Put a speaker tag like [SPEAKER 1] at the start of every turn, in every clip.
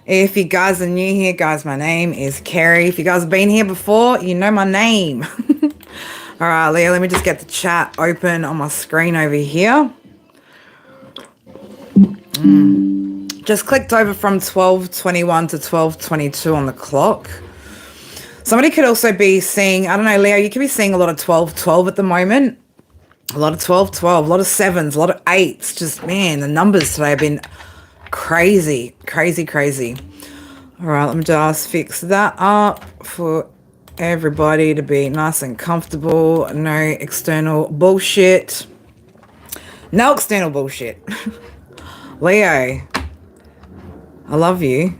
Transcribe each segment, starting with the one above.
[SPEAKER 1] If you guys are new here, guys, my name is Kerry. If you guys have been here before, you know my name. All right, Leah, let me just get the chat open on my screen over here. Just clicked over from 12:21 to 12:22 on the clock. Somebody could also be seeing, I don't know, Leo, you could be seeing a lot of 12:12 at the moment. A lot of 12:12, a lot of sevens, a lot of eights. Just, man, the numbers today have been crazy, crazy, crazy. All right, let me just fix that up for everybody to be nice and comfortable. No external bullshit. No external bullshit. Leo, I love you.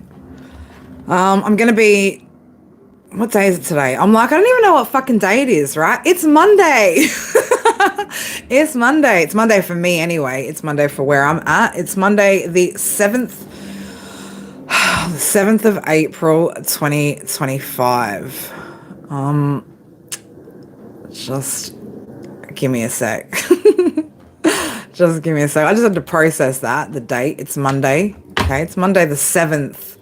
[SPEAKER 1] I'm going to be, what day is it today? I'm like, I don't even know what fucking day it is, right? It's Monday. It's Monday. It's Monday for me anyway. It's Monday for where I'm at. It's Monday the 7th, the 7th of April, 2025. Just give me a sec. Just give me a sec. I just had to process that, the date. It's Monday. Okay, it's Monday the 7th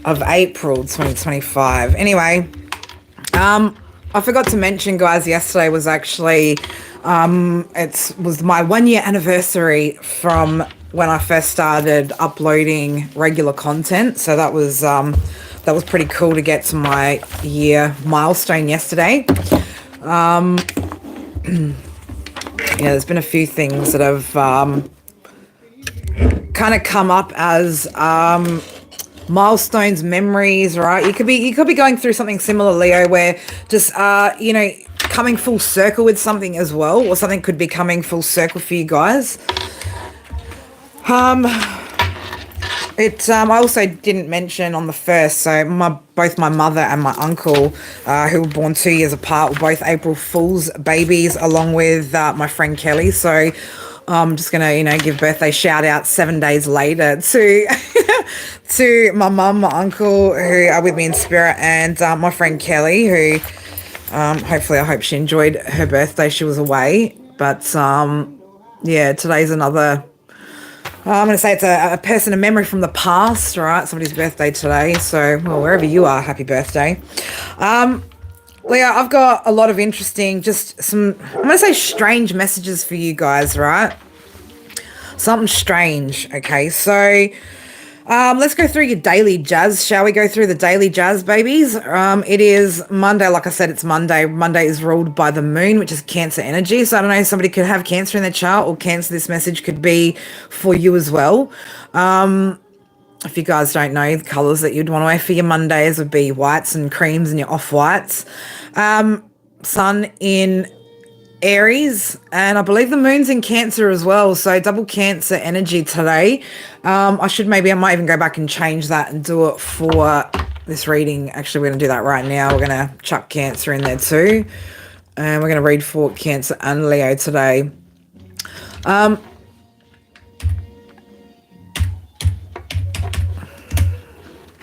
[SPEAKER 1] of April, 2025. Anyway, I forgot to mention, guys, yesterday was actually, it was my 1 year anniversary from when I first started uploading regular content. So that was pretty cool to get to my year milestone yesterday. Yeah, there's been a few things that have kind of come up as milestones, memories, right? You could be going through something similar, Leo, where just coming full circle with something as well, or something could be coming full circle for you guys. I also didn't mention on the first, so both my mother and my uncle, who were born 2 years apart, were both April Fool's babies, along with my friend Kelly. So I'm just gonna, give birthday shout out 7 days later to to my mum, my uncle, who are with me in spirit, and my friend Kelly, who hopefully I hope she enjoyed her birthday. She was away, but yeah, today's another. I'm going to say it's a person, a memory from the past, right? Somebody's birthday today. So, well, wherever you are, happy birthday. Leah, I've got a lot of interesting, just some, I'm going to say strange messages for you guys, right? Something strange, okay? So, let's go through your daily jazz. Shall we go through the daily jazz, babies? It is Monday. Like I said, it's Monday. Monday is ruled by the moon, which is Cancer energy. So I don't know, somebody could have Cancer in their chart, or Cancer, this message could be for you as well. If you guys don't know, the colors that you'd want to wear for your Mondays would be whites and creams and your off-whites. Sun in Aries, and I believe the moon's in Cancer as well, so double Cancer energy today. I might even go back and change that and do it for this reading. Actually, we're going to do that right now. We're going to chuck Cancer in there too, and we're going to read for Cancer and Leo today.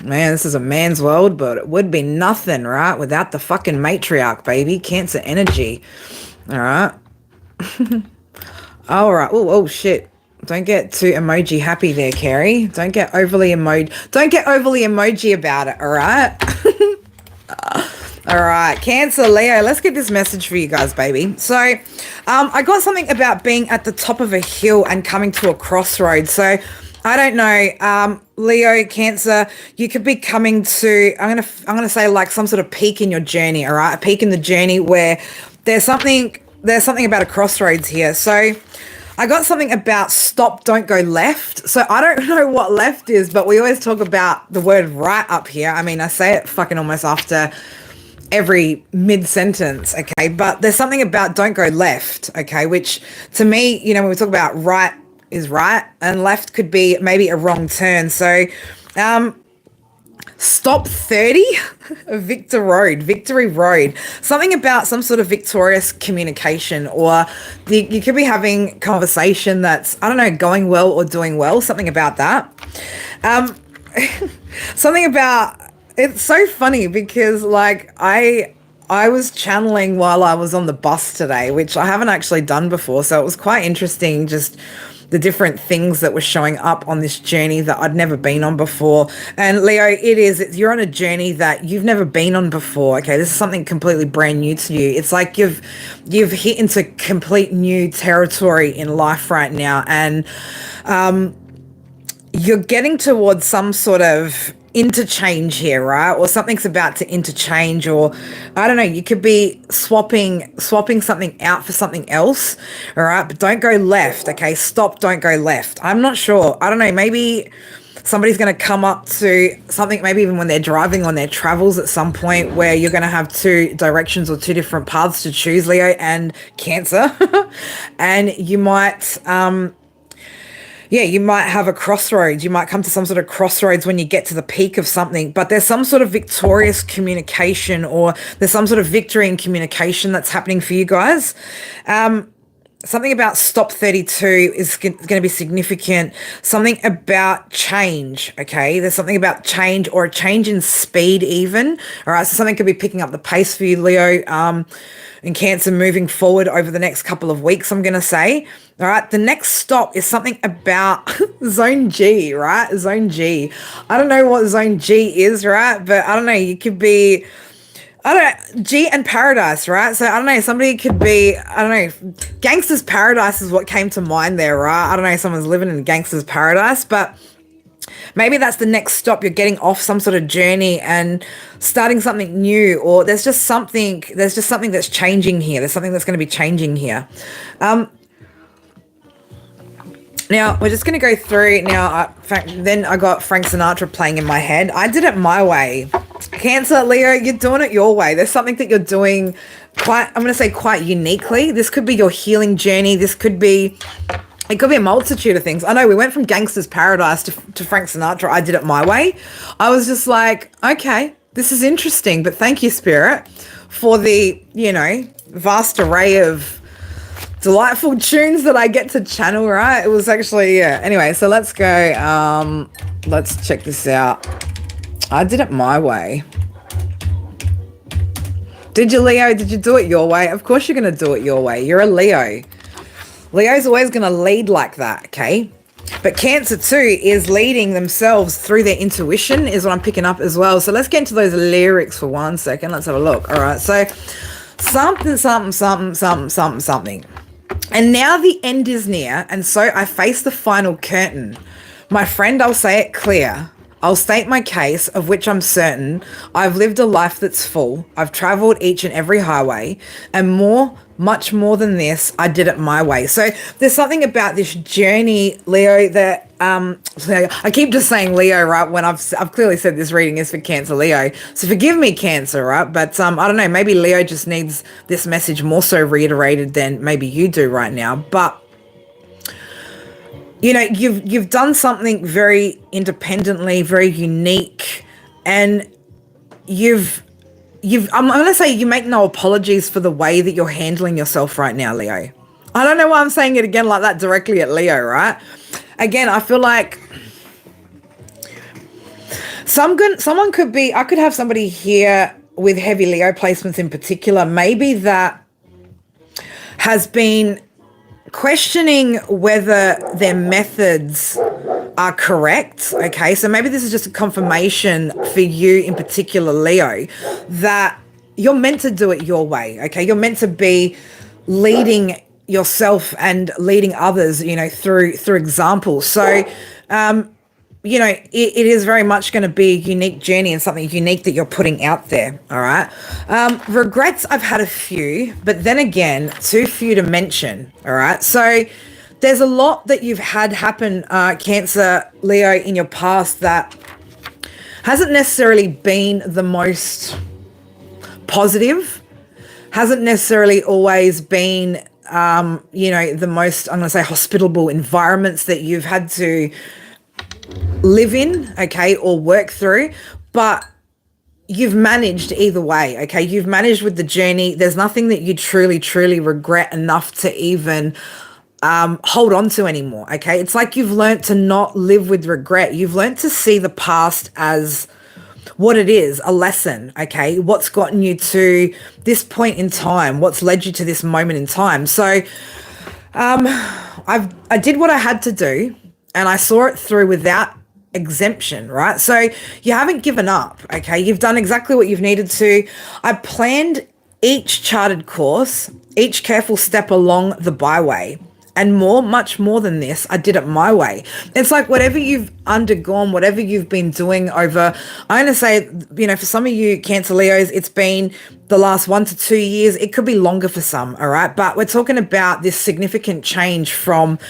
[SPEAKER 1] Man, this is a man's world, but it would be nothing, right, without the fucking matriarch, baby. Cancer energy. All right. All right. Oh, shit. Don't get too emoji happy there, Carrie. Don't get overly emoji about it, all right? All right, Cancer, Leo, let's get this message for you guys, baby. So I got something about being at the top of a hill and coming to a crossroads. So I don't know, Leo, Cancer, you could be coming to, I'm gonna say like some sort of peak in your journey, all right? A peak in the journey where there's something about a crossroads here. So I got something about stop, don't go left. So I don't know what left is, but we always talk about the word right up here. I mean, I say it fucking almost after every mid-sentence, okay? But there's something about don't go left, okay? Which to me, when we talk about right is right and left could be maybe a wrong turn. So stop 30 Victory Road. Something about some sort of victorious communication, or you could be having conversation that's, I don't know, going well or doing well. Something about that. Something about, it's so funny because like I was channeling while I was on the bus today, which I haven't actually done before. So it was quite interesting. Just the different things that were showing up on this journey that I'd never been on before. And Leo, you're on a journey that you've never been on before. Okay, this is something completely brand new to you. It's like you've hit into complete new territory in life right now, and you're getting towards some sort of interchange here, right? Or something's about to interchange, or I don't know, you could be swapping something out for something else. All right, but don't go left. Okay, stop, don't go left. I'm not sure. I don't know, maybe somebody's going to come up to something, maybe even when they're driving on their travels at some point, where you're going to have two directions or two different paths to choose, Leo and Cancer. And you might you might have a crossroads. You might come to some sort of crossroads when you get to the peak of something, but there's some sort of victorious communication, or there's some sort of victory in communication that's happening for you guys. Something about stop 32 is going to be significant. Something about change, okay? There's something about change, or a change in speed even. All right, so something could be picking up the pace for you, Leo, and Cancer, moving forward over the next couple of weeks, I'm going to say. All right, the next stop is something about zone G, right? Zone G. I don't know what zone G is, right? But I don't know, you could be, I don't know, G and paradise, right? So I don't know, somebody could be, I don't know, gangster's paradise is what came to mind there, right? I don't know, someone's living in gangster's paradise, but maybe that's the next stop. You're getting off some sort of journey and starting something new, or there's just something that's changing here. There's something that's going to be changing here. Now, we're just going to go through. Now, then I got Frank Sinatra playing in my head. I did it my way. Cancer, Leo, you're doing it your way. There's something that you're doing quite uniquely. This could be your healing journey. It could be a multitude of things. I know we went from Gangster's Paradise to Frank Sinatra. I did it my way. I was just like, okay, this is interesting, but thank you, Spirit, for the, vast array of delightful tunes that I get to channel, right? It was actually, yeah. Anyway, so let's go. Let's check this out. I did it my way. Did you, Leo? Did you do it your way? Of course you're going to do it your way. You're a Leo. Leo's always going to lead like that, okay? But Cancer too is leading themselves through their intuition, is what I'm picking up as well. So let's get into those lyrics for 1 second. Let's have a look. All right, so something, something, something, something, something, something. And now the end is near, and so I face the final curtain. My friend, I'll say it clear. I'll state my case, of which I'm certain. I've lived a life that's full. I've traveled each and every highway, and more, much more than this, I did it my way. So there's something about this journey, Leo, that I keep just saying Leo, right, when I've clearly said this reading is for Cancer, Leo. So forgive me, Cancer, right? But I don't know, maybe Leo just needs this message more so reiterated than maybe you do right now. But you've done something very independently, very unique, and I'm going to say you make no apologies for the way that you're handling yourself right now, Leo. I don't know why I'm saying it again like that directly at Leo, right? Again, I feel like someone could be, I could have somebody here with heavy Leo placements in particular, maybe that has been questioning whether their methods are correct. Okay, so maybe this is just a confirmation for you in particular, Leo, that you're meant to do it your way. Okay, you're meant to be leading yourself and leading others, through example. So it is very much going to be a unique journey and something unique that you're putting out there. All right. Regrets, I've had a few, but then again, too few to mention. All right. So there's a lot that you've had happen, Cancer, Leo, in your past that hasn't necessarily been the most positive, hasn't necessarily always been, the most, I'm going to say, hospitable environments that you've had to live in, okay, or work through, but you've managed either way, okay? You've managed with the journey. There's nothing that you truly, truly regret enough to even hold on to anymore, okay? It's like you've learned to not live with regret. You've learned to see the past as what it is, a lesson, okay? What's gotten you to this point in time, what's led you to this moment in time. So I did what I had to do, and I saw it through without exemption, right? So you haven't given up, okay? You've done exactly what you've needed to. I planned each charted course, each careful step along the byway. And more, much more than this, I did it my way. It's like whatever you've undergone, whatever you've been doing over, I'm going to say, for some of you Cancer Leos, it's been the last 1 to 2 years. It could be longer for some, all right? But we're talking about this significant change from,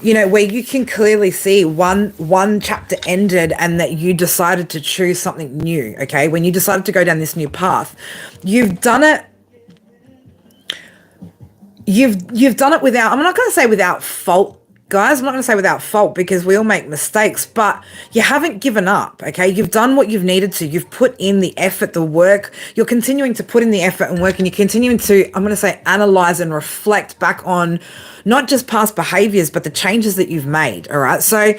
[SPEAKER 1] where you can clearly see one chapter ended and that you decided to choose something new, okay? When you decided to go down this new path, you've done it. You've done it without, I'm not going to say without fault, guys. I'm not going to say without fault because we all make mistakes, but you haven't given up, okay? You've done what you've needed to. You've put in the effort, the work. You're continuing to put in the effort and work, and you're continuing to, I'm going to say, analyze and reflect back on not just past behaviors, but the changes that you've made, all right? So,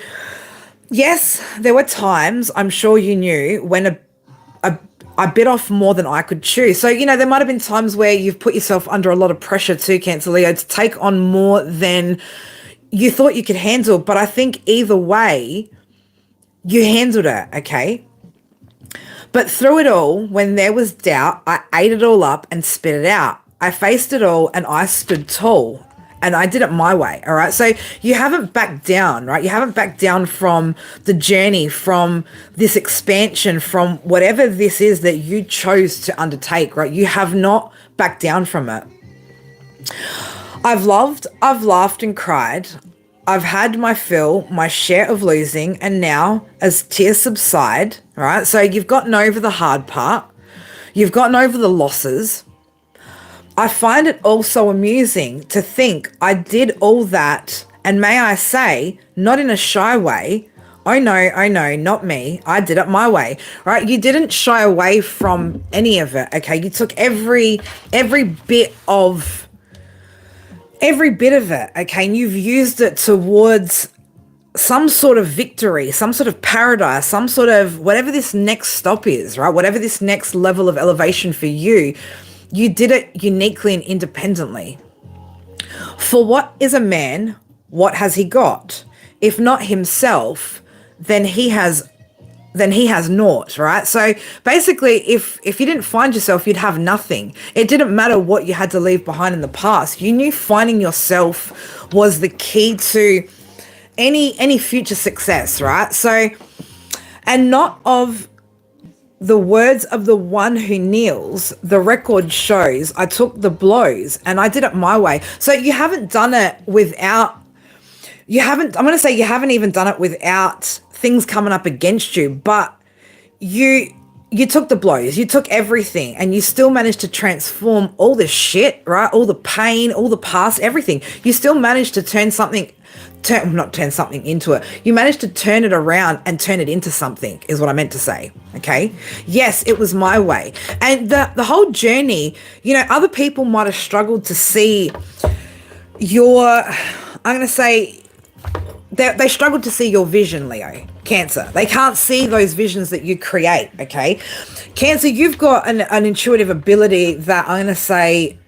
[SPEAKER 1] yes, there were times, I'm sure you knew, when I bit off more than I could chew. So, there might have been times where you've put yourself under a lot of pressure too, Cancer Leo, to take on more than you thought you could handle. But I think either way, you handled it, okay? But through it all, when there was doubt, I ate it all up and spit it out. I faced it all and I stood tall. And I did it my way, all right? So you haven't backed down, right? You haven't backed down from the journey, from this expansion, from whatever this is that you chose to undertake, right? You have not backed down from it. I've loved, I've laughed and cried. I've had my fill, my share of losing, and now as tears subside, all right? So you've gotten over the hard part. You've gotten over the losses. I find it also amusing to think I did all that, and may I say, not in a shy way. Oh no, not me. I did it my way, right? You didn't shy away from any of it, okay? You took every bit of it, okay? And you've used it towards some sort of victory, some sort of paradise, some sort of whatever this next stop is, right? Whatever this next level of elevation for you. You did it uniquely and independently. For what is a man? What has he got? If not himself, then he has naught, right? So basically, if you didn't find yourself, you'd have nothing. It didn't matter what you had to leave behind in the past. You knew finding yourself was the key to any future success, right? So, and not of the words of the one who kneels, the record shows I took the blows and I did it my way. So you haven't done it without, I'm going to say you haven't even done it without things coming up against you, but you took the blows, you took everything, and you still managed to transform all the shit, right? All the pain, all the past, everything. You still managed to not turn something into it. You managed to turn it around and turn it into something, is what I meant to say. Okay. Yes, it was my way. And the whole journey, other people might have struggled to see I'm going to say, they struggled to see your vision, Leo. Cancer. They can't see those visions that you create. Okay. Cancer, you've got an intuitive ability that I'm going to say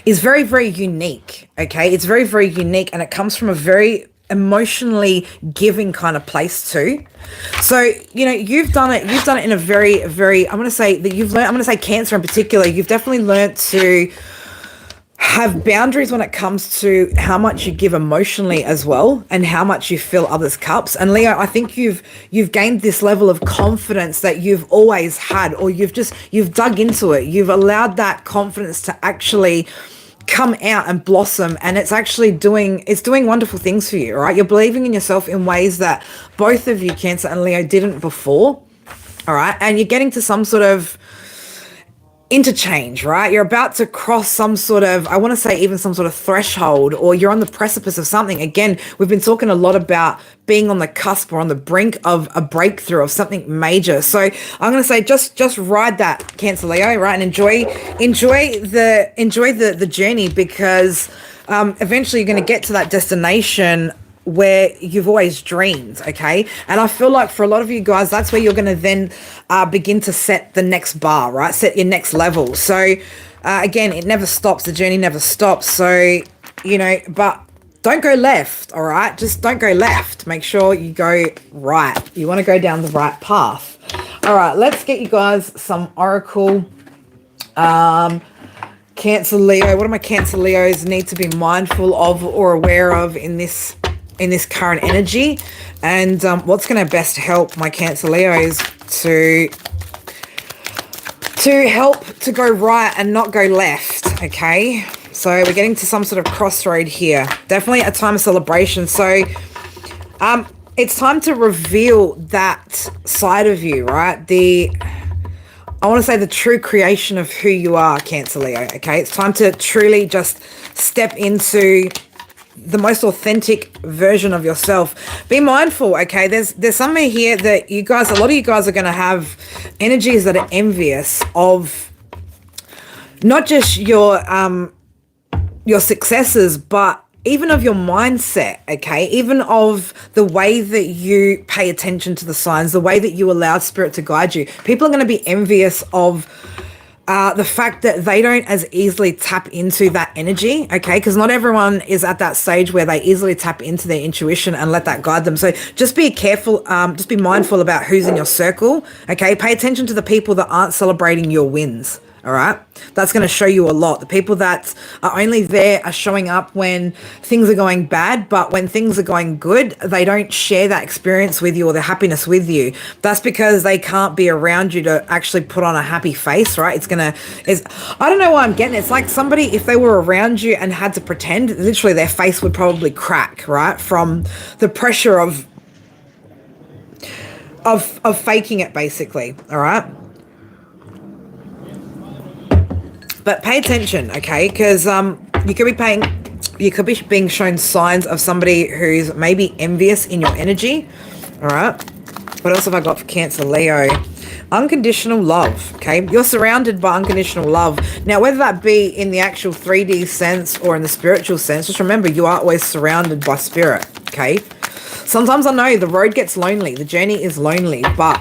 [SPEAKER 1] is very, very unique, okay? It's very, very unique, and it comes from a very emotionally giving kind of place too. So, you've done it in a very, very, I'm going to say Cancer in particular, you've definitely learned to have boundaries when it comes to how much you give emotionally as well, and how much you fill others' cups. And Leo, I think you've gained this level of confidence that you've always had, or you've dug into it. You've allowed that confidence to actually come out and blossom, and it's actually doing wonderful things for you, all right? You're believing in yourself in ways that both of you, Cancer and Leo, didn't before, all right? And you're getting to some sort of interchange, right? You're about to cross some sort of, I want to say even some sort of threshold, or you're on the precipice of something. Again, we've been talking a lot about being on the cusp or on the brink of a breakthrough of something major. So I'm going to say just ride that, Cancer Leo, right? And enjoy the journey, because eventually you're going to get to that destination where you've always dreamed, okay? And I feel like for a lot of you guys, that's where you're going to then begin to set the next bar, right? Set your next level. So again, it never stops. The journey never stops. So you know, but don't go left, all right? Just don't go left. Make sure you go right. You want to go down the right path. All right, let's get you guys some oracle. Cancer Leo. What do my Cancer Leos need to be mindful of or aware of in this current energy? And what's going to best help my Cancer Leos to help to go right and not go left, okay? So we're getting to some sort of crossroad here. Definitely a time of celebration. So it's time to reveal that side of you, right? I want to say the true creation of who you are, Cancer Leo, okay? It's time to truly just step into the most authentic version of yourself. Be mindful, okay? There's something here that a lot of you guys are going to have energies that are envious of not just your successes, but even of your mindset, okay? Even of the way that you pay attention to the signs, the way that you allow spirit to guide you. People are going to be envious of the fact that they don't as easily tap into that energy, okay? Because not everyone is at that stage where they easily tap into their intuition and let that guide them. So just be careful, just be mindful about who's in your circle, okay? Pay attention to the people that aren't celebrating your wins. All right, that's going to show you a lot. The people that are only there are showing up when things are going bad, but when things are going good, they don't share that experience with you or the happiness with you. That's because they can't be around you to actually put on a happy face, right? I don't know why I'm getting it. It's like somebody, if they were around you and had to pretend, literally their face would probably crack, right? From the pressure of faking it, basically. All right. But pay attention, okay? Because you could be being shown signs of somebody who's maybe envious in your energy. All right. What else have I got for Cancer Leo? Unconditional love, okay? You're surrounded by unconditional love. Now, whether that be in the actual 3D sense or in the spiritual sense, just remember you are always surrounded by spirit, okay? Sometimes I know the road gets lonely. The journey is lonely, but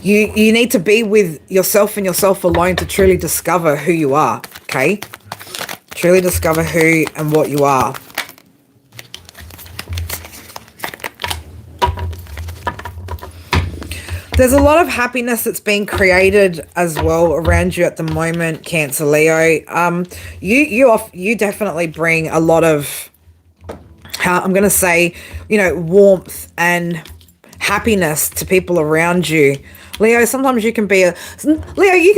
[SPEAKER 1] you need to be with yourself and yourself alone to truly discover who you are, okay? Truly discover who and what you are. There's a lot of happiness that's being created as well around you at the moment, Cancer Leo. You definitely bring a lot of, I'm going to say, warmth and happiness to people around you. Leo, sometimes you can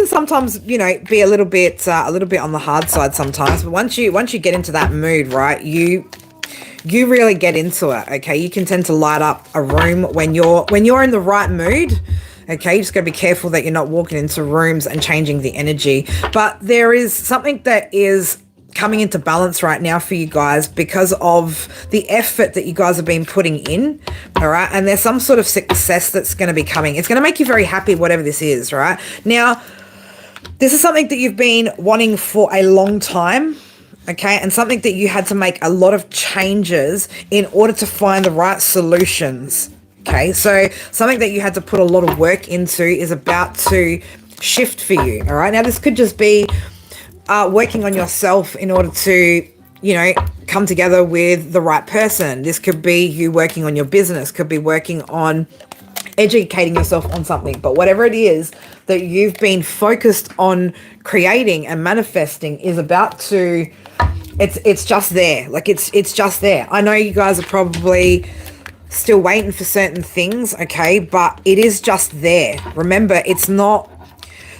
[SPEAKER 1] sometimes, be a little bit on the hard side sometimes. But once you get into that mood, right, you really get into it, okay? You can tend to light up a room when you're in the right mood, okay? You just got to be careful that you're not walking into rooms and changing the energy. But there is something that is coming into balance right now for you guys because of the effort that you guys have been putting in, all right? And there's some sort of success that's going to be coming. It's going to make you very happy, whatever this is, right? Now, this is something that you've been wanting for a long time, okay? And something that you had to make a lot of changes in order to find the right solutions, okay? So something that you had to put a lot of work into is about to shift for you, all right? Now, this could just be working on yourself in order to, come together with the right person. This could be you working on your business, could be working on educating yourself on something. But whatever it is that you've been focused on creating and manifesting is about to, it's just there. Like it's just there. I know you guys are probably still waiting for certain things, okay? But it is just there. Remember, it's not,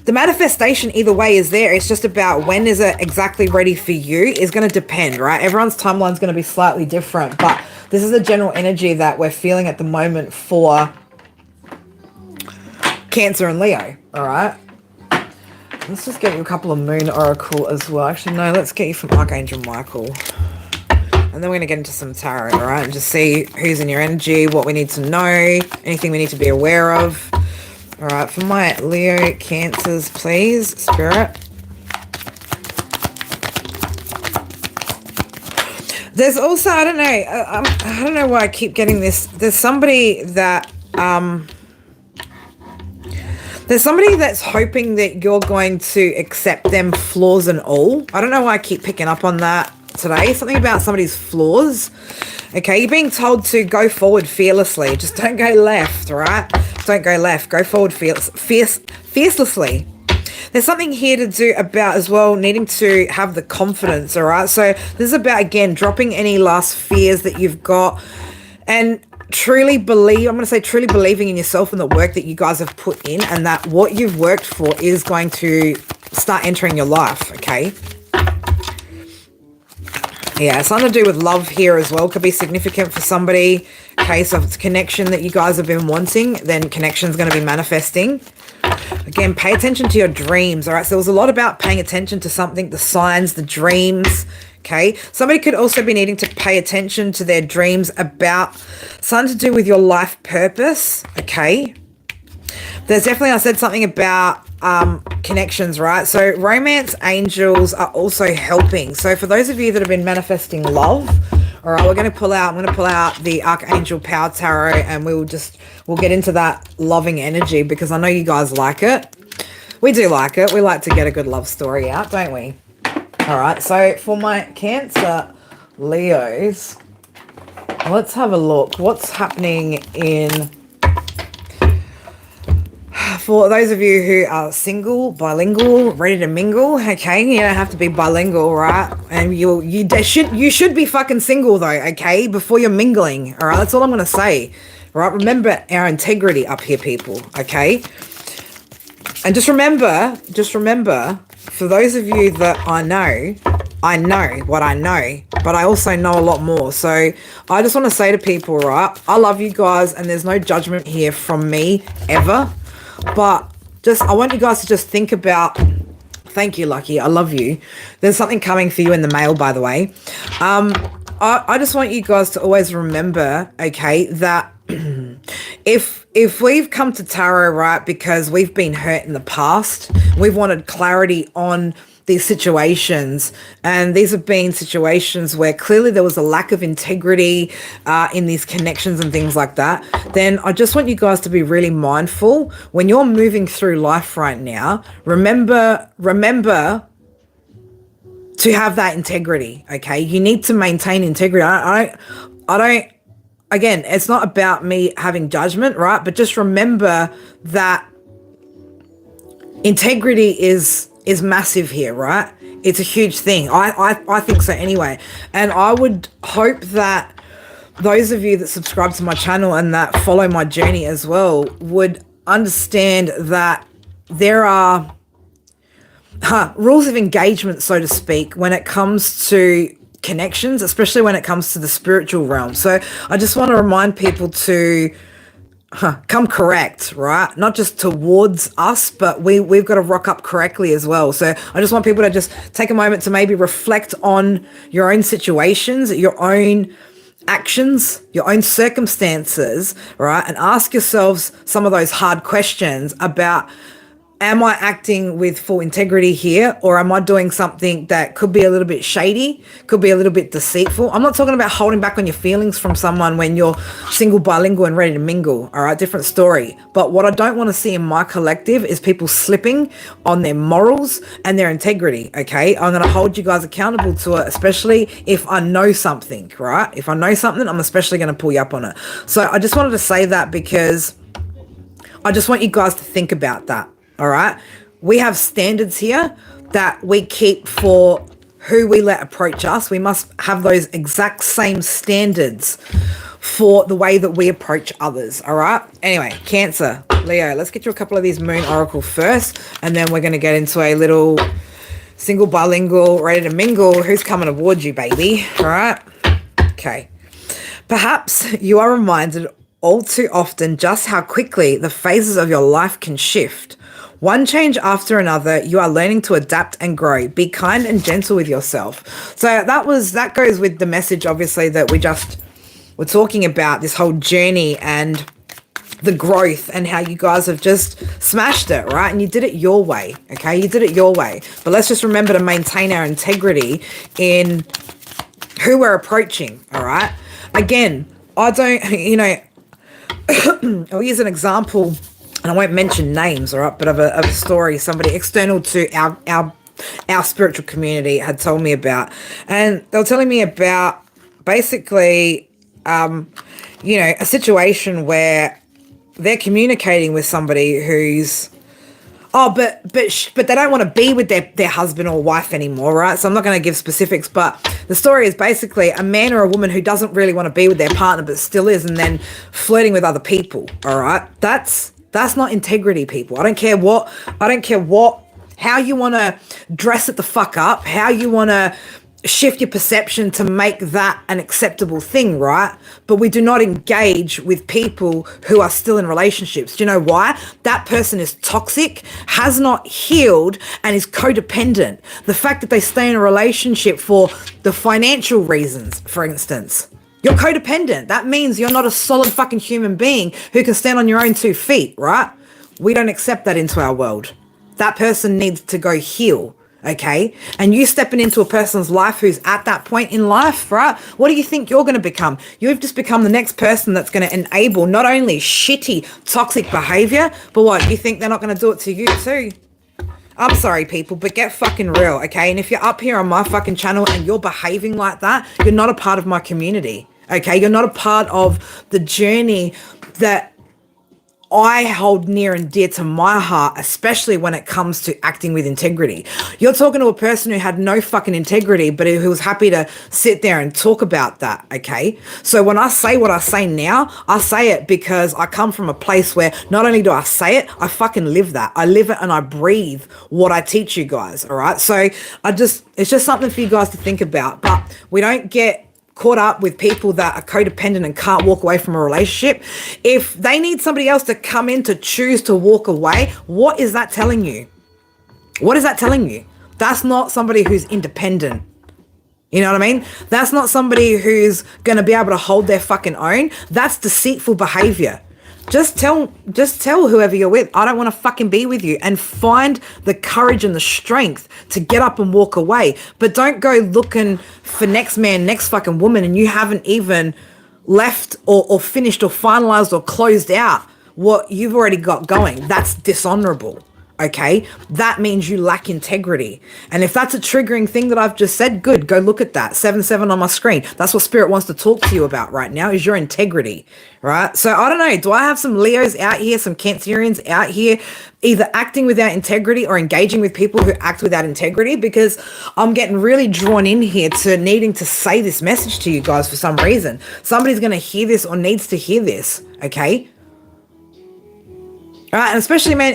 [SPEAKER 1] the manifestation either way is there. It's just about when is it exactly ready for you is going to depend, right? Everyone's timeline is going to be slightly different, but this is the general energy that we're feeling at the moment for Cancer and Leo, all right? Let's just get you a couple of Moon Oracle as well. Actually, no, let's get you from Archangel Michael. And then we're going to get into some tarot, all right? And just see who's in your energy, what we need to know, anything we need to be aware of. All right, for my Leo Cancers, please, Spirit. There's also, I don't know why I keep getting this. There's somebody that's hoping that you're going to accept them flaws and all. I don't know why I keep picking up on that. today. Something about somebody's flaws. Okay, you're being told to go forward fearlessly. Just don't go left, all right? Don't go left. Go forward fiercelessly. There's something here to do about as well needing to have the confidence, all right? So this is about, again, dropping any last fears that you've got and truly truly believing in yourself and the work that you guys have put in, and that what you've worked for is going to start entering your life, okay? Yeah, something to do with love here as well. Could be significant for somebody. Okay, so if it's a connection that you guys have been wanting, then connection's going to be manifesting. Again, pay attention to your dreams, all right? So there was a lot about paying attention to something, the signs, the dreams, okay? Somebody could also be needing to pay attention to their dreams about something to do with your life purpose, okay? There's definitely, I said something about connections, right? So romance angels are also helping. So for those of you that have been manifesting love, all right, I'm going to pull out the Archangel Power Tarot, and we'll get into that loving energy, because I know you guys like it. We do like it. We like to get a good love story out, don't we? All right, so for my Cancer Leos, let's have a look. What's happening for those of you who are single, bilingual, ready to mingle, okay? You don't have to be bilingual, right? And you should be fucking single though, okay? Before you're mingling, all right? That's all I'm gonna say, right? Remember our integrity up here, people, okay? And just remember, for those of you that I know what I know, but I also know a lot more. So I just want to say to people, right? I love you guys, and there's no judgment here from me ever. But I want you guys to just think about, thank you, Lucky, I love you. There's something coming for you in the mail, by the way. I just want you guys to always remember, okay, that if we've come to tarot, right, because we've been hurt in the past, we've wanted clarity on these situations, and these have been situations where clearly there was a lack of integrity in these connections and things like that, then I just want you guys to be really mindful when you're moving through life right now. Remember to have that integrity, okay? You need to maintain integrity. I don't again, it's not about me having judgment, right? But just remember that integrity is massive here, right? It's a huge thing. I think so anyway. And I would hope that those of you that subscribe to my channel and that follow my journey as well would understand that there are rules of engagement, so to speak, when it comes to connections, especially when it comes to the spiritual realm. So I just want to remind people to come correct, right? Not just towards us, but we've got to rock up correctly as well. So I just want people to just take a moment to maybe reflect on your own situations, your own actions, your own circumstances, right? And ask yourselves some of those hard questions about, am I acting with full integrity here, or am I doing something that could be a little bit shady, could be a little bit deceitful? I'm not talking about holding back on your feelings from someone when you're single, bilingual, and ready to mingle, all right? Different story. But what I don't want to see in my collective is people slipping on their morals and their integrity, okay? I'm going to hold you guys accountable to it, especially if I know something, right? If I know something, I'm especially going to pull you up on it. So I just wanted to say that because I just want you guys to think about that. All right. We have standards here that we keep for who we let approach us. We must have those exact same standards for the way that we approach others. All right. Anyway, Cancer, Leo, let's get you a couple of these Moon Oracle first, and then we're going to get into a little single, bilingual, ready to mingle. Who's coming towards you, baby? All right. Okay. Perhaps you are reminded all too often just how quickly the phases of your life can shift. One change after another, you are learning to adapt and grow. Be kind and gentle with yourself. So that goes with the message, obviously, that we just were talking about, this whole journey and the growth and how you guys have just smashed it, right? And you did it your way, okay? You did it your way. But let's just remember to maintain our integrity in who we're approaching, all right? Again, I don't, I'll use an example, and I won't mention names, all right, but of a story, somebody external to our our spiritual community had told me about. And they were telling me about basically, a situation where they're communicating with somebody who's, but they don't want to be with their husband or wife anymore, right? So I'm not going to give specifics, but the story is basically a man or a woman who doesn't really want to be with their partner but still is, and then flirting with other people, all right? That's not integrity, people. I don't care how you want to dress it the fuck up, how you want to shift your perception to make that an acceptable thing, right? But we do not engage with people who are still in relationships. Do you know why? That person is toxic, has not healed, and is codependent. The fact that they stay in a relationship for the financial reasons, for instance. You're codependent. That means you're not a solid fucking human being who can stand on your own 2 feet, right? We don't accept that into our world. That person needs to go heal. Okay, and you stepping into a person's life who's at that point in life, right? What do you think you're going to become? You've just become the next person that's going to enable not only shitty, toxic behavior, but what? You think they're not going to do it to you too? I'm sorry, people, but get fucking real, okay? And if you're up here on my fucking channel and you're behaving like that, you're not a part of my community, okay? You're not a part of the journey that I hold near and dear to my heart, especially when it comes to acting with integrity. You're talking to a person who had no fucking integrity, but who was happy to sit there and talk about that, okay? So when I say what I say now, I say it because I come from a place where not only do I say it, I fucking live that. I live it and I breathe what I teach you guys, all right? So it's just something for you guys to think about, but we don't get caught up with people that are codependent and can't walk away from a relationship. If they need somebody else to come in to choose to walk away, what is that telling you? What is that telling you? That's not somebody who's independent. You know what I mean? That's not somebody who's going to be able to hold their fucking own. That's deceitful behavior. Just tell whoever you're with, I don't want to fucking be with you, and find the courage and the strength to get up and walk away. But don't go looking for next man, next fucking woman, and you haven't even left or finished or finalized or closed out what you've already got going. That's dishonorable. Okay, that means you lack integrity. And if that's a triggering thing that I've just said, good, go look at that 7-7 on my screen. That's what Spirit wants to talk to you about right now, is your integrity, right? So I don't know, do I have some Leos out here, some Cancerians out here, either acting without integrity or engaging with people who act without integrity? Because I'm getting really drawn in here to needing to say this message to you guys for some reason. Somebody's going to hear this or needs to hear this, okay? All right, and especially, man,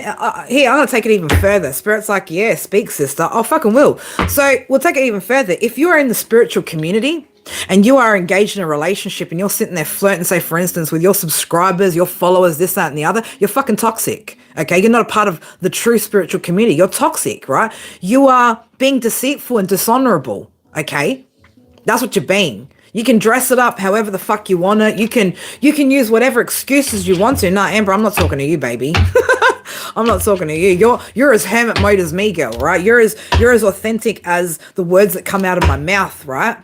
[SPEAKER 1] here, I'm going to take it even further. Spirit's like, yeah, speak, sister. I fucking will. So we'll take it even further. If you are in the spiritual community and you are engaged in a relationship and you're sitting there flirting, say, for instance, with your subscribers, your followers, this, that, and the other, you're fucking toxic, okay? You're not a part of the true spiritual community. You're toxic, right? You are being deceitful and dishonorable, okay? That's what you're being. You can dress it up however the fuck you want it. You can use whatever excuses you want to. Nah, Amber, I'm not talking to you, baby. I'm not talking to you. You're as hermit mode as me, girl, right? You're as authentic as the words that come out of my mouth, right?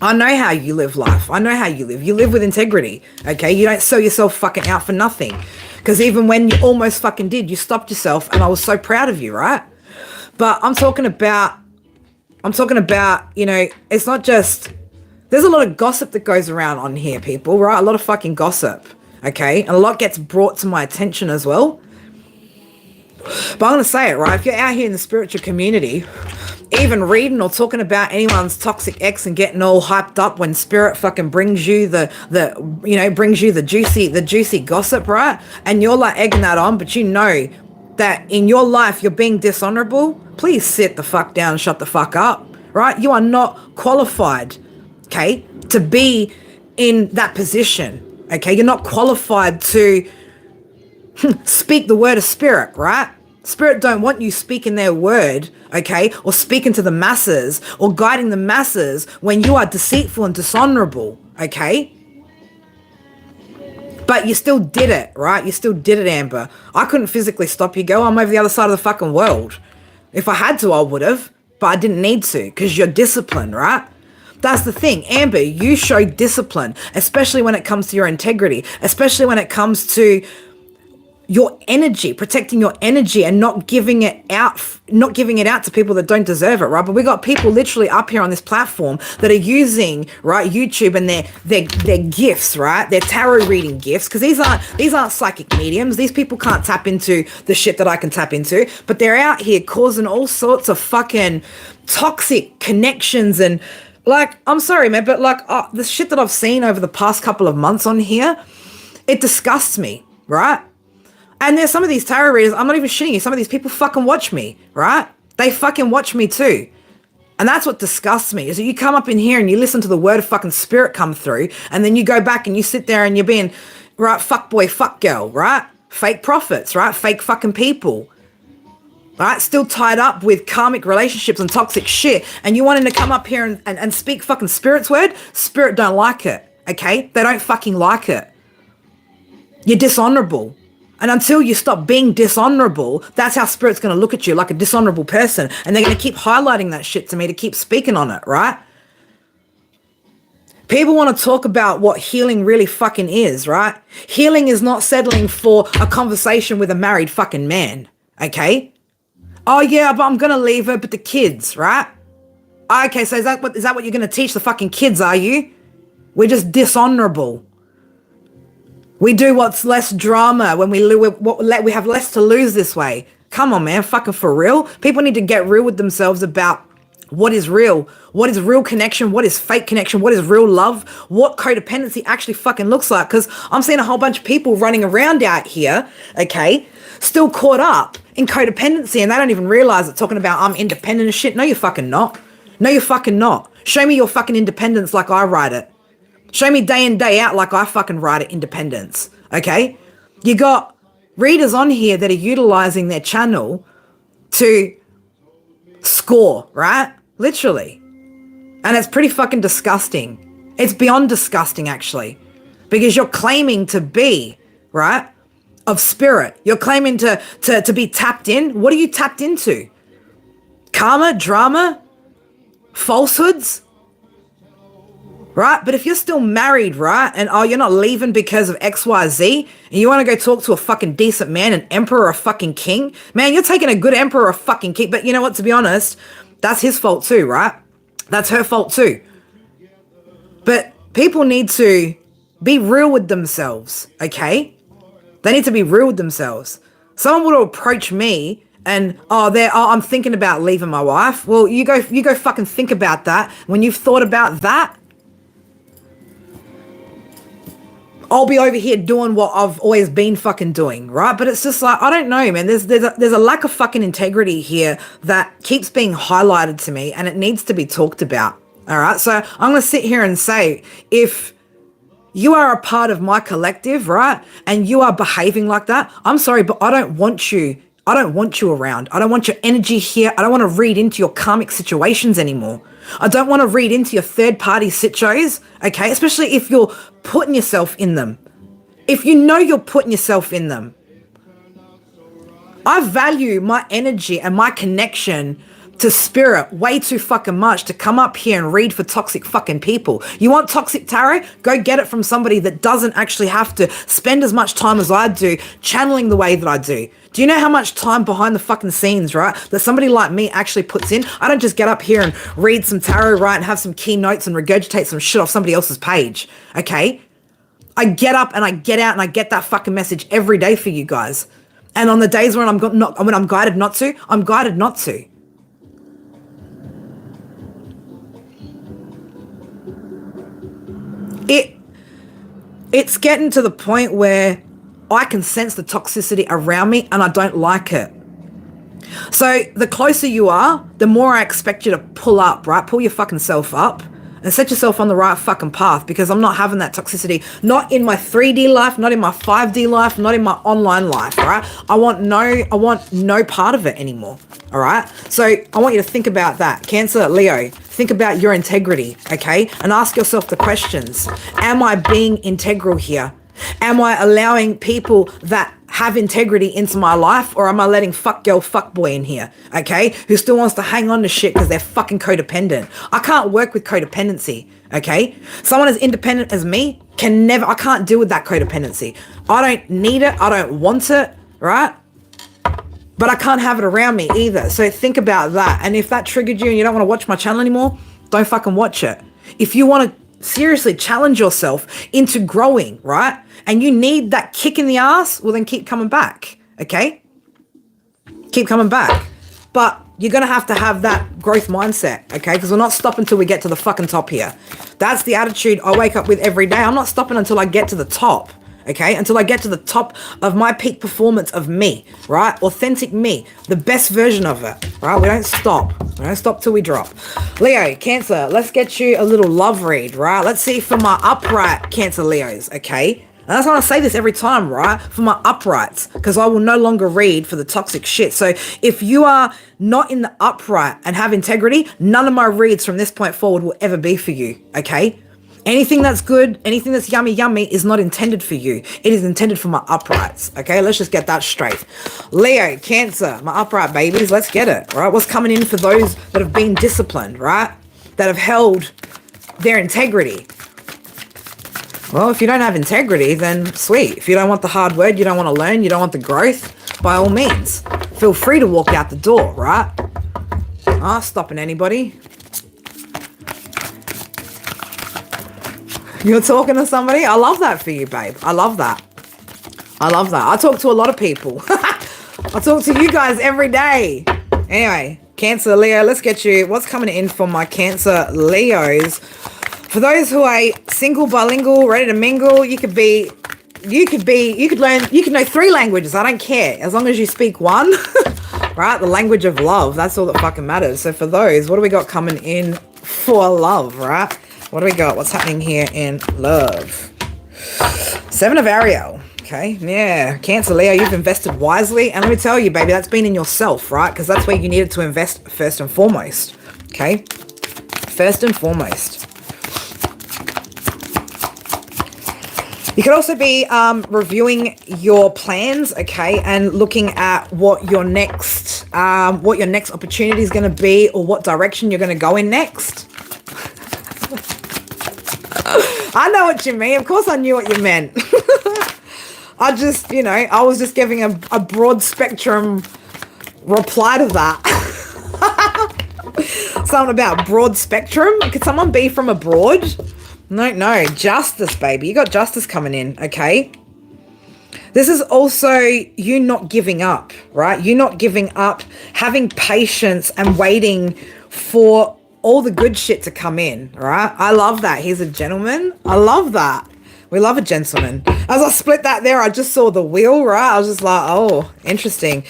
[SPEAKER 1] I know how you live life. I know how you live. You live with integrity, okay? You don't sell yourself fucking out for nothing. Because even when you almost fucking did, you stopped yourself, and I was so proud of you, right? But I'm talking about, it's not just... There's a lot of gossip that goes around on here, people, right? A lot of fucking gossip, okay? And a lot gets brought to my attention as well. But I'm going to say it, right? If you're out here in the spiritual community, even reading or talking about anyone's toxic ex and getting all hyped up when Spirit fucking brings you the juicy gossip, right? And you're like egging that on, but you know that in your life you're being dishonorable, please sit the fuck down and shut the fuck up, right? You are not qualified, okay, to be in that position, okay? You're not qualified to speak the word of Spirit, right? Spirit don't want you speaking their word, okay, or speaking to the masses or guiding the masses when you are deceitful and dishonorable, okay? But you still did it, right? You still did it, Amber. I couldn't physically stop you, girl. I'm over the other side of the fucking world. If I had to, I would have, but I didn't need to because you're disciplined, right? That's the thing. Amber, you show discipline, especially when it comes to your integrity, especially when it comes to your energy, protecting your energy and not giving it out to people that don't deserve it, right? But we got people literally up here on this platform that are using, right, YouTube and their gifts, right? Their tarot reading gifts, because these aren't psychic mediums. These people can't tap into the shit that I can tap into, but they're out here causing all sorts of fucking toxic connections. And like, I'm sorry, man, but like the shit that I've seen over the past couple of months on here, it disgusts me, right? And there's some of these tarot readers, I'm not even shitting you, some of these people fucking watch me, right? They fucking watch me too. And that's what disgusts me, is that you come up in here and you listen to the word of fucking spirit come through, and then you go back and you sit there and you're being, right, fuck boy, fuck girl, right? Fake prophets, right? Fake fucking people, right? Still tied up with karmic relationships and toxic shit. And you wanting to come up here and speak fucking spirit's word? Spirit don't like it, okay? They don't fucking like it. You're dishonorable. And until you stop being dishonorable, that's how spirit's going to look at you, like a dishonorable person. And they're going to keep highlighting that shit to me to keep speaking on it, right? People want to talk about what healing really fucking is, right? Healing is not settling for a conversation with a married fucking man, okay? Oh yeah, but I'm going to leave her, but the kids, right? Okay, so is that what you're going to teach the fucking kids, are you? We're just dishonorable. We do what's less drama when we have less to lose this way. Come on, man, fucking for real. People need to get real with themselves about what is real connection, what is fake connection, what is real love, what codependency actually fucking looks like. Because I'm seeing a whole bunch of people running around out here, okay, still caught up in codependency, and they don't even realize it, talking about I'm independent and shit. No, you're fucking not. No, you're fucking not. Show me your fucking independence like I write it. Show me day in, day out like I fucking write it, independence, okay? You got readers on here that are utilizing their channel to score, right? Literally. And it's pretty fucking disgusting. It's beyond disgusting, actually, because you're claiming to be, right, of spirit. You're claiming to be tapped in. What are you tapped into? Karma, drama, falsehoods? Right? But if you're still married, right? And you're not leaving because of XYZ, and you want to go talk to a fucking decent man, an emperor or a fucking king, man, you're taking a good emperor or a fucking king. But you know what, to be honest, that's his fault too, right? That's her fault too. But people need to be real with themselves, okay? They need to be real with themselves. Someone would approach me and I'm thinking about leaving my wife. Well, you go fucking think about that. When you've thought about that, I'll be over here doing what I've always been fucking doing, right? But it's just like, I don't know, man. There's a lack of fucking integrity here that keeps being highlighted to me, and it needs to be talked about, all right? So I'm going to sit here and say, if you are a part of my collective, right, and you are behaving like that, I'm sorry, but I don't want you around. I don't want your energy here. I don't want to read into your karmic situations anymore. I don't want to read into your third-party sitos, okay? Especially if you're putting yourself in them. If you know you're putting yourself in them. I value my energy and my connection to spirit way too fucking much to come up here and read for toxic fucking people. You want toxic tarot? Go get it from somebody that doesn't actually have to spend as much time as I do channeling the way that I do. Do you know how much time behind the fucking scenes, right, that somebody like me actually puts in? I don't just get up here and read some tarot, right, and have some keynotes and regurgitate some shit off somebody else's page, okay? I get up and I get out and I get that fucking message every day for you guys. And on the days when I'm guided not to, I'm guided not to. It's getting to the point where I can sense the toxicity around me and I don't like it. So the closer you are, the more I expect you to pull up, right? Pull your fucking self up and set yourself on the right fucking path, because I'm not having that toxicity, not in my 3D life, not in my 5D life, not in my online life, right? I want no part of it anymore, all right? So I want you to think about that. Cancer, Leo, think about your integrity, okay? And ask yourself the questions. Am I being integral here? Am I allowing people that have integrity into my life, or am I letting fuck girl, fuck boy in here, okay? Who still wants to hang on to shit because they're fucking codependent. I can't work with codependency, okay? Someone as independent as me I can't deal with that codependency. I don't need it. I don't want it, right? But I can't have it around me either. So think about that. And if that triggered you and you don't want to watch my channel anymore, don't fucking watch it. If you want to seriously challenge yourself into growing, right? And you need that kick in the ass, well then keep coming back, okay? Keep coming back. But you're going to have that growth mindset, okay? Because we're not stopping until we get to the fucking top here. That's the attitude I wake up with every day. I'm not stopping until I get to the top, okay? Until I get to the top of my peak performance of me, right? Authentic me, the best version of it, right? We don't stop. We don't stop till we drop. Leo, Cancer, let's get you a little love read, right? Let's see for my upright Cancer Leos, okay? And that's why I say this every time, right? For my uprights, because I will no longer read for the toxic shit. So if you are not in the upright and have integrity, none of my reads from this point forward will ever be for you, okay? Anything that's good, anything that's yummy, yummy is not intended for you. It is intended for my uprights, okay? Let's just get that straight. Leo, Cancer, my upright babies, let's get it, right? What's coming in for those that have been disciplined, right? That have held their integrity. Well, if you don't have integrity, then sweet. If you don't want the hard word, you don't want to learn, you don't want the growth, by all means, feel free to walk out the door, right? Stopping anybody. You're talking to somebody? I love that for you, babe. I love that. I love that. I talk to a lot of people. I talk to you guys every day. Anyway, Cancer, Leo, let's get you. What's coming in for my Cancer Leos? For those who are single, bilingual, ready to mingle, you could know 3 languages. I don't care. As long as you speak one, right? The language of love. That's all that fucking matters. So for those, what do we got coming in for love, right? What do we got? What's happening here in love? 7 of Ariel. Okay. Yeah. Cancer, Leo, you've invested wisely. And let me tell you, baby, that's been in yourself, right? Because that's where you needed to invest first and foremost. Okay. First and foremost. You could also be reviewing your plans, okay, and looking at what your next opportunity is going to be, or what direction you're going to go in next. I know what you mean. Of course, I knew what you meant. I just, I was just giving a broad spectrum reply to that. Something about broad spectrum. Could someone be from abroad? No, justice, baby. You got justice coming in, okay? This is also you not giving up, right? You not giving up, having patience and waiting for all the good shit to come in, right? I love that. He's a gentleman. I love that. We love a gentleman. As I split that there, I just saw the wheel, right? I was just like, oh, interesting.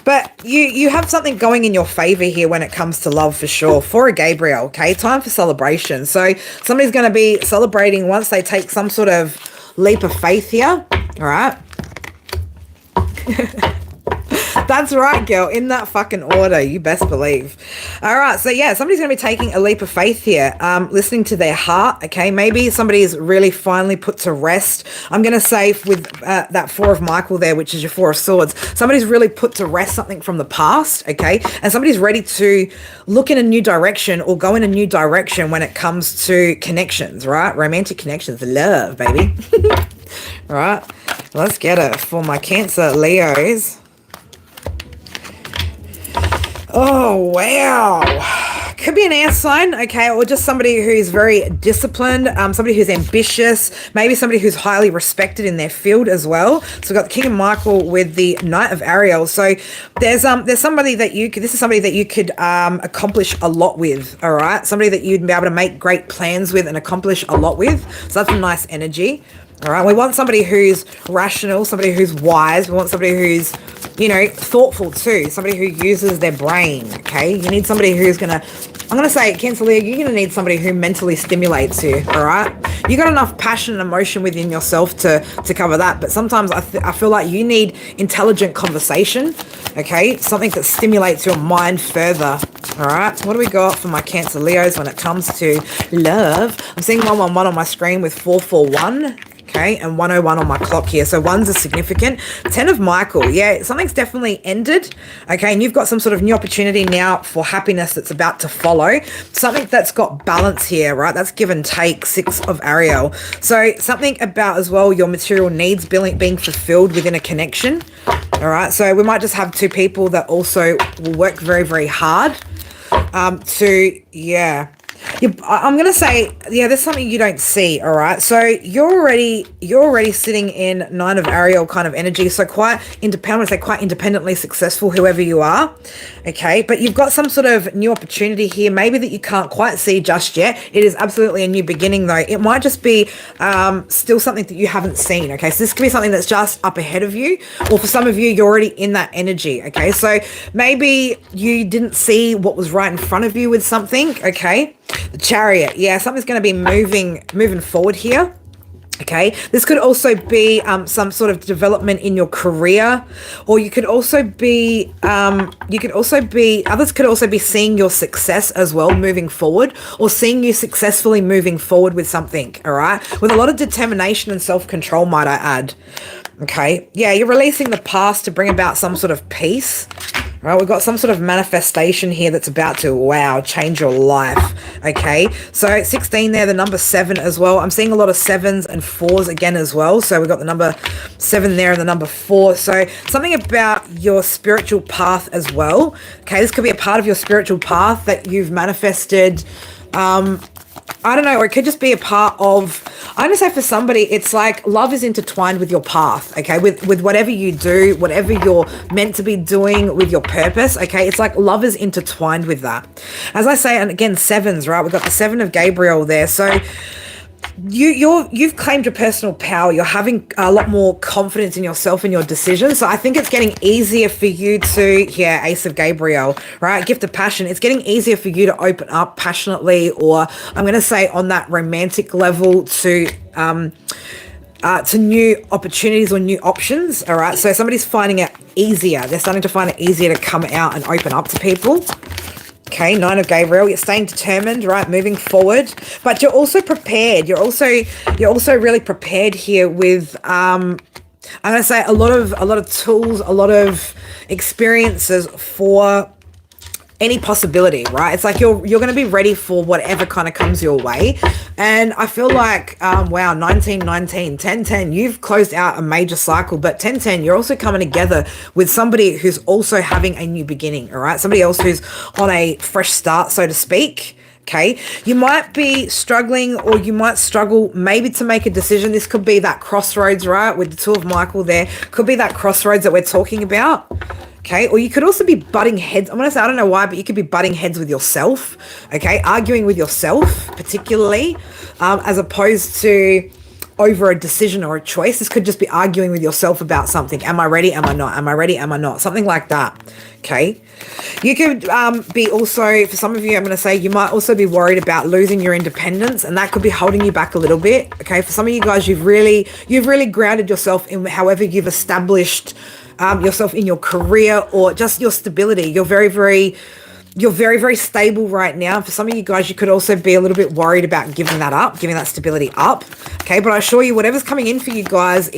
[SPEAKER 1] But you have something going in your favor here when it comes to love, for sure. For a Gabriel, okay? Time for celebration. So somebody's going to be celebrating once they take some sort of leap of faith here, all right? That's right, girl. In that fucking order. You best believe. All right. So, yeah, somebody's going to be taking a leap of faith here, listening to their heart, okay? Maybe somebody's really finally put to rest. I'm going to say with that 4 of Michael there, which is your 4 of Swords, somebody's really put to rest something from the past, okay? And somebody's ready to look in a new direction or go in a new direction when it comes to connections, right? Romantic connections. Love, baby. All right. Let's get it for my Cancer Leos. Oh, wow. Could be an air sign, okay, or just somebody who's very disciplined, somebody who's ambitious, maybe somebody who's highly respected in their field as well. So we've got the King of Michael with the Knight of Ariel. So there's somebody that this is somebody that you could accomplish a lot with, all right? Somebody that you'd be able to make great plans with and accomplish a lot with. So that's a nice energy. All right, we want somebody who's rational, somebody who's wise. We want somebody who's, thoughtful too. Somebody who uses their brain, okay? You need somebody who's I'm going to say, Cancer Leo, you're going to need somebody who mentally stimulates you, all right? You got enough passion and emotion within yourself to cover that, but sometimes I feel like you need intelligent conversation, okay? Something that stimulates your mind further, all right? What do we got for my Cancer Leos when it comes to love? I'm seeing 111 on my screen with 441. okay, and 101 on my clock here. So ones are significant. 10 of Michael, yeah, something's definitely ended, okay, and you've got some sort of new opportunity now for happiness that's about to follow. Something that's got balance here, right? That's give and take. 6 of Ariel. So something about as well your material needs being fulfilled within a connection. All right, so we might just have 2 people that also will work very, very hard to, yeah. I'm going to say, yeah, there's something you don't see, all right? So you're already sitting in 9 of Ariel kind of energy, so quite independent, I would say quite independently successful, whoever you are, okay? But you've got some sort of new opportunity here, maybe that you can't quite see just yet. It is absolutely a new beginning, though. It might just be still something that you haven't seen, okay? So this could be something that's just up ahead of you, or for some of you, you're already in that energy, okay? So maybe you didn't see what was right in front of you with something, okay? The Chariot, yeah, something's going to be moving forward here. Okay, this could also be some sort of development in your career, or you could also be others could also be seeing your success as well moving forward, or seeing you successfully moving forward with something. All right, with a lot of determination and self-control, might I add. Okay, yeah, you're releasing the past to bring about some sort of peace. Right, we've got some sort of manifestation here that's about to, wow, change your life, okay? So 16 there, the number 7 as well. I'm seeing a lot of 7s and 4s again as well. So we've got the number 7 there and the number 4. So something about your spiritual path as well, okay? This could be a part of your spiritual path that you've manifested, I don't know, or it could just be a part of, I'm going to say for somebody, it's like love is intertwined with your path, okay? With whatever you do, whatever you're meant to be doing with your purpose, okay? It's like love is intertwined with that. As I say, and again, 7s, right? We've got the 7 of Gabriel there. So you've claimed your personal power. You're having a lot more confidence in yourself and your decisions. So I think it's getting easier for you to, yeah, Ace of Gabriel, right? Gift of passion. It's getting easier for you to open up passionately, or I'm going to say on that romantic level, to new opportunities or new options. All right. So somebody's finding it easier. They're starting to find it easier to come out and open up to people. Okay, 9 of Gabriel, you're staying determined, right, moving forward, but you're also prepared. You're also really prepared here with, I'm going to say a lot of tools, a lot of experiences for any possibility, right? It's like you're going to be ready for whatever kind of comes your way. And I feel like, wow, 1919, 1010, you've closed out a major cycle, but 1010, you're also coming together with somebody who's also having a new beginning, all right? Somebody else who's on a fresh start, so to speak. Okay, you might be struggling, or you might struggle maybe to make a decision. This could be that crossroads, right? With the 2 of Michael there, could be that crossroads that we're talking about. Okay, or you could also be butting heads. I'm going to say, I don't know why, but you could be butting heads with yourself. Okay, arguing with yourself, particularly, as opposed to over a decision or a choice. This could just be arguing with yourself about something. Am I ready? Am I not? Am I ready? Am I not? Something like that. Okay. You could be also, for some of you, I'm going to say you might also be worried about losing your independence, and that could be holding you back a little bit. Okay. For some of you guys, you've really grounded yourself in however you've established yourself in your career, or just your stability. You're very, very stable right now. For some of you guys, you could also be a little bit worried about giving that stability up. Okay, but I assure you, whatever's coming in for you guys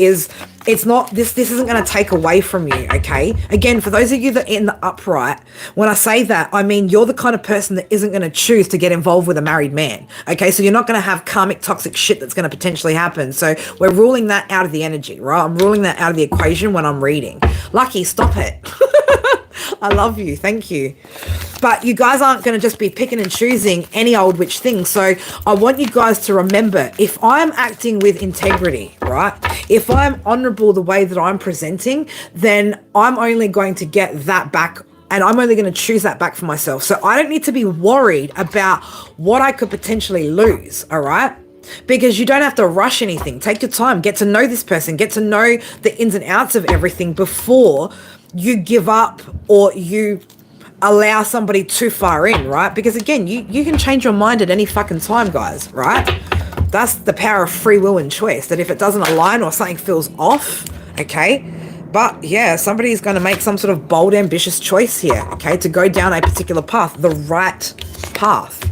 [SPEAKER 1] it's not, this isn't going to take away from you, okay? Again, for those of you that are in the upright, when I say that, I mean, you're the kind of person that isn't going to choose to get involved with a married man, okay? So you're not going to have karmic toxic shit that's going to potentially happen. So we're ruling that out of the energy, right? I'm ruling that out of the equation when I'm reading. Lucky, stop it. I love you. Thank you. But you guys aren't going to just be picking and choosing any old witch thing. So I want you guys to remember, if I'm acting with integrity, right? If I'm honorable the way that I'm presenting, then I'm only going to get that back, and I'm only going to choose that back for myself. So I don't need to be worried about what I could potentially lose, all right? Because you don't have to rush anything. Take your time. Get to know this person. Get to know the ins and outs of everything before you give up or you allow somebody too far in, right? Because again, you can change your mind at any fucking time, guys, right? That's the power of free will and choice, that if it doesn't align or something feels off, okay? But yeah, somebody's going to make some sort of bold, ambitious choice here, okay, to go down a particular path, the right path.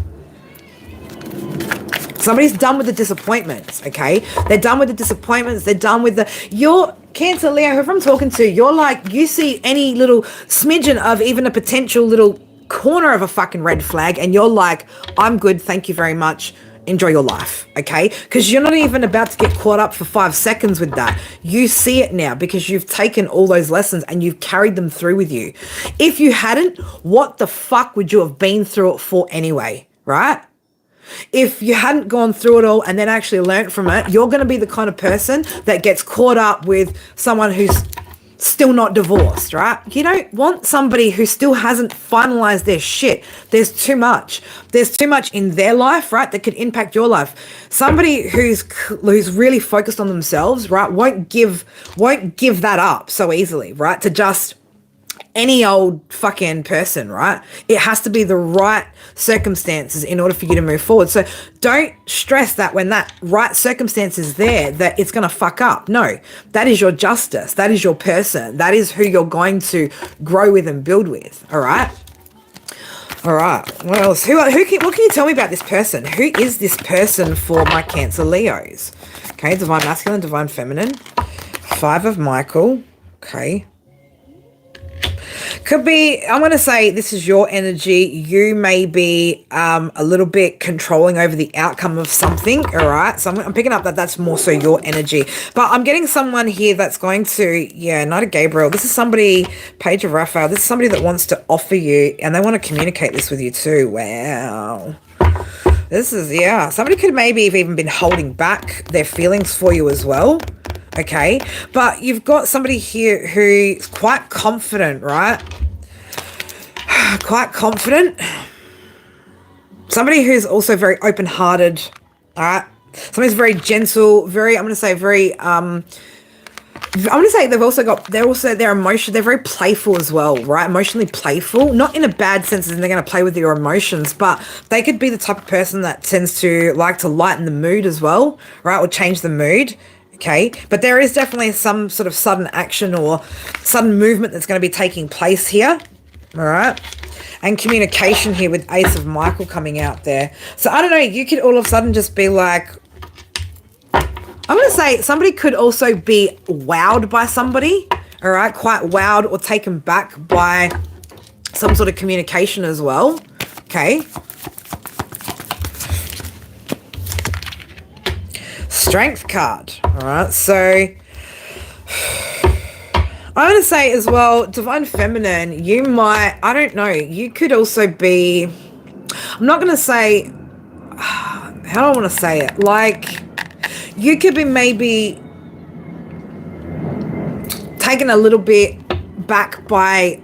[SPEAKER 1] Somebody's done with the disappointments, okay? They're done with the disappointments. They're done with you're Cancer, Leo, whoever I'm talking to, you're like, you see any little smidgen of even a potential little corner of a fucking red flag and you're like, I'm good, thank you very much. Enjoy your life, okay? Because you're not even about to get caught up for 5 seconds with that. You see it now because you've taken all those lessons and you've carried them through with you. If you hadn't, what the fuck would you have been through it for anyway, right? If you hadn't gone through it all and then actually learnt from it, you're going to be the kind of person that gets caught up with someone who's still not divorced, right? You don't want somebody who still hasn't finalized their shit. There's too much. There's too much in their life, right, that could impact your life. Somebody who's really focused on themselves, right, won't give that up so easily, right, to just any old fucking person, right? It has to be the right circumstances in order for you to move forward. So don't stress that when that right circumstance is there, that it's going to fuck up. No, that is your justice. That is your person. That is who you're going to grow with and build with. All right. All right. What else? What can you tell me about this person? Who is this person for my Cancer Leos? Okay. Divine Masculine, Divine Feminine. 5 of Michael. Okay. Could be, I'm going to say this is your energy. You may be a little bit controlling over the outcome of something, all right? So I'm picking up that that's more so your energy. But I'm getting someone here that's going to, Knight of Gabriel. This is somebody, Page of Raphael. This is somebody that wants to offer you, and they want to communicate this with you too. Wow. This is, somebody could maybe have even been holding back their feelings for you as well. Okay, but you've got somebody here who's quite confident, right? Quite confident. Somebody who's also very open-hearted, all right? Somebody's very gentle, they're emotional, they're very playful as well, right? Emotionally playful, not in a bad sense as they're going to play with your emotions, but they could be the type of person that tends to like to lighten the mood as well, right? Or change the mood. Okay, but there is definitely some sort of sudden action or sudden movement that's going to be taking place here. All right. And communication here with Ace of Michael coming out there. So I don't know, you could all of a sudden just be like, I'm going to say somebody could also be wowed by somebody. All right. Quite wowed or taken back by some sort of communication as well. Okay. Strength card. All right, so I'm going to say as well, Divine Feminine, you might, I don't know, you could also be, I'm not going to say, how do I want to say it? Like, you could be maybe taken a little bit back by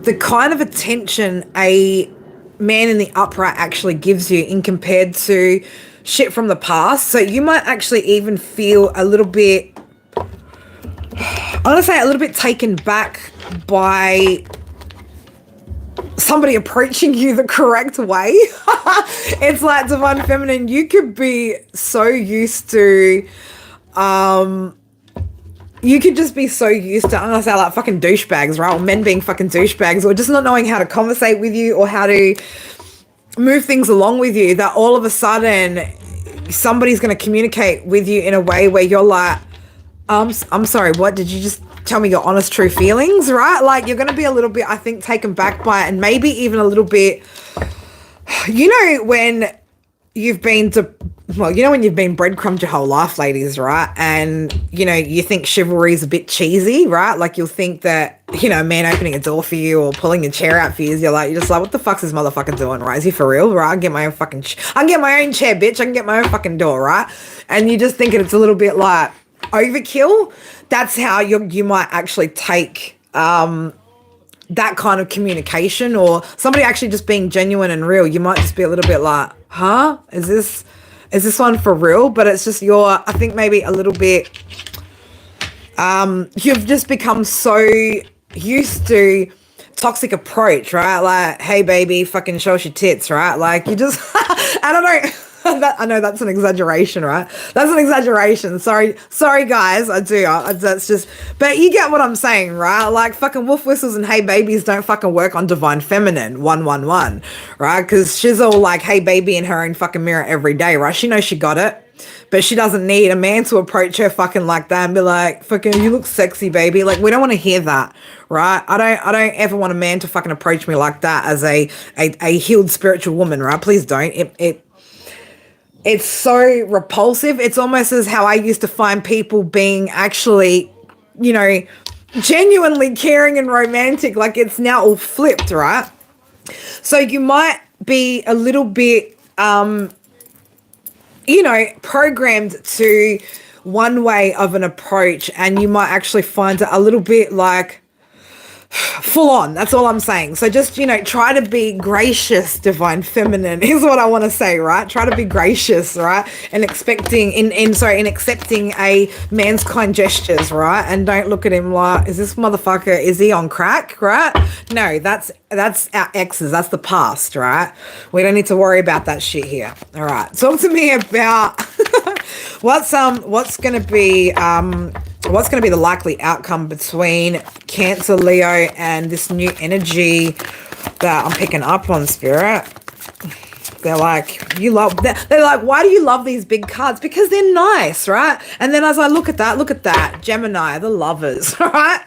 [SPEAKER 1] the kind of attention a man in the upright actually gives you in compared to shit from the past. So you might actually even feel a little bit, I'm going to say a little bit taken back by somebody approaching you the correct way. It's like, Divine Feminine, you could be so used to, you could just be so used to, I'm going to say like fucking douchebags, right? Or men being fucking douchebags, or just not knowing how to conversate with you or how to move things along with you, that all of a sudden somebody's going to communicate with you in a way where you're like, I'm sorry, what did you just tell me your honest true feelings, right? Like, you're going to be a little bit, I think, taken back by it, and maybe even a little bit, you know, when you've been when you've been breadcrumbed your whole life, ladies, right? And, you know, you think chivalry is a bit cheesy, right? Like, you'll think that, you know, a man opening a door for you or pulling a chair out for you, you're just like, what the fuck's this motherfucker doing, right? Is he for real, right? I can get my own chair, bitch. I can get my own fucking door, right? And you just thinking it's a little bit like overkill. That's how you might actually take that kind of communication, or somebody actually just being genuine and real. You might just be a little bit like, huh? Is this one for real? But it's just I think maybe a little bit, you've just become so used to toxic approach, right? Like, hey baby, fucking show us your tits, right? Like, you just, I don't know. I know that's an exaggeration, right? That's an exaggeration. Sorry, guys. I do. That's just. But you get what I'm saying, right? Like fucking wolf whistles and hey babies don't fucking work on divine feminine 111, right? Because she's all like hey baby in her own fucking mirror every day, right? She knows she got it. But she doesn't need a man to approach her fucking like that and be like, fucking, you look sexy, baby. Like, we don't want to hear that, right? I don't ever want a man to fucking approach me like that as a healed spiritual woman, right? Please don't. It's so repulsive. It's almost as how I used to find people being actually, you know, genuinely caring and romantic. Like, it's now all flipped, right? So you might be a little bit, you know, programmed to one way of an approach, and you might actually find it a little bit like full on. That's all I'm saying. So just, you know, try to be gracious, divine feminine is what I want to say, right? Try to be gracious, right? And accepting a man's kind gestures, right? And don't look at him like, is this motherfucker, is he on crack, right? No, that's our exes. That's the past, right? We don't need to worry about that shit here. All right. Talk to me about what's going to be the likely outcome between Cancer, Leo, and this new energy that I'm picking up on, Spirit? They're like, they're like, why do you love these big cards? Because they're nice, right? And then as I look at that, Gemini, the lovers, right?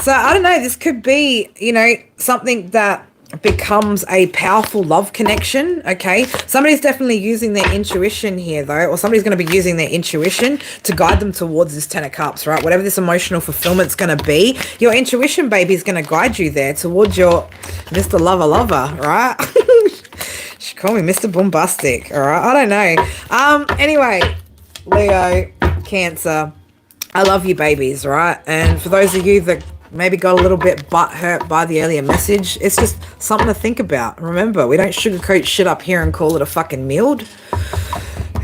[SPEAKER 1] So I don't know, this could be, you know, something that becomes a powerful love connection. Okay, somebody's definitely using their intuition here though, or somebody's going to be using their intuition to guide them towards this 10 of cups, right? Whatever this emotional fulfillment's going to be, your intuition, baby, is going to guide you there towards your Mr. Lover, right? She called me Mr. Bombastic. All right, I don't know. Anyway, Leo, Cancer, I love you, babies, right? And for those of you that maybe got a little bit butthurt by the earlier message, it's just something to think about. Remember, we don't sugarcoat shit up here and call it a fucking meal.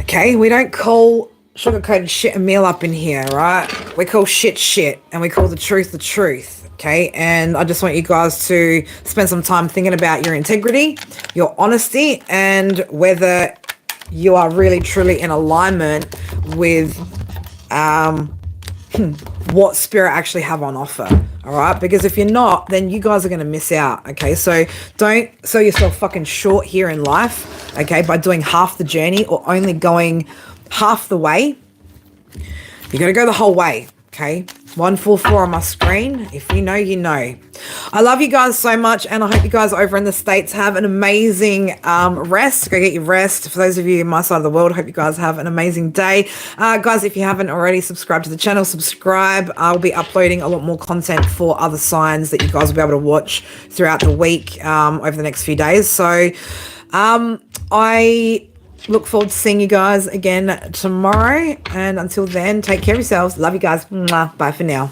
[SPEAKER 1] Okay, we don't call sugarcoated shit a meal up in here, right? We call shit, and we call the truth, okay? And I just want you guys to spend some time thinking about your integrity, your honesty, and whether you are really, truly in alignment with what spirit actually have on offer. All right, because if you're not, then you guys are going to miss out. Okay, so don't sell yourself fucking short here in life, okay, by doing half the journey or only going half the way. You got to go the whole way. Okay, 144 on my screen. If you know, you know. I love you guys so much, and I hope you guys over in the States have an amazing rest. Go get your rest. For those of you in my side of the world, I hope you guys have an amazing day. Guys, if you haven't already, subscribe to the channel. Subscribe. I'll be uploading a lot more content for other signs that you guys will be able to watch throughout the week over the next few days. So I look forward to seeing you guys again tomorrow. And until then, take care of yourselves. Love you guys. Mwah. Bye for now.